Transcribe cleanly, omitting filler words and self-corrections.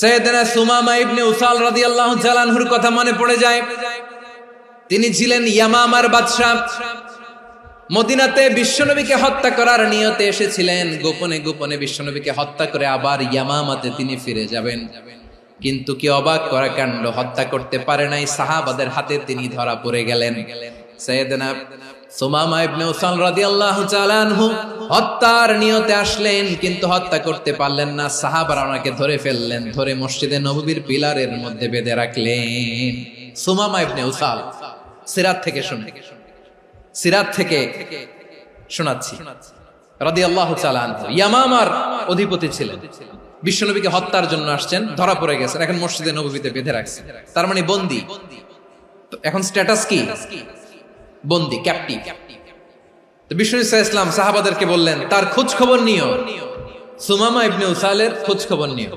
সাইয়েদনা সুমামা ইবনে উসাল রাদিয়াল্লাহু তাআলা আনহুর কথা মনে পড়ে যায়। তিনি ছিলেন ইয়ামামার বাদশা। মদিনাতে বিশ্বনবীকে হত্যা করার নিয়তে এসেছিলেন। গোপনে গোপনে বিশ্বনবীকে হত্যা করে আবার ইয়ামামাতে তিনি ফিরে যাবেন। কিন্তু কি অবাক করা কাণ্ড, হত্যা করতে পারে নাই, সাহাবাদের হাতে তিনি ধরা পড়ে গেলেন। সাইয়েদনা সুমামা ইবনে উসাল রাদিয়াল্লাহু তাআলা আনহু হত্যার নিয়তে আসলেন, কিন্তু হত্যা করতে পারলেন না। সাহাবারা ওনাকে ধরে ফেললেন, ধরে মসজিদে নববীর পিলারের মধ্যে বেঁধে রাখলেন। সুমামা ইবনে উসাল, সিরাত থেকে শুনে, সিরাত থেকে শোনাচ্ছি, রাদিয়াল্লাহু তাআলা আনহু ইয়ামামার অধিপতি ছিলেন। বিশ্বনবীকে হত্যার জন্য আসছেন, ধরা পড়ে গেছেন, এখন মসজিদে নববীতে বেঁধে রাখছে, তার মানে বন্দী। এখন স্ট্যাটাস কি? বন্দী, ক্যাপটিভ। তো বিষ্ণু ইসলাম সাহাবাদেরকে বললেন তার খোঁজ খবর নিও, সুমামা ইবনে উসালের খোঁজ খবর নিও।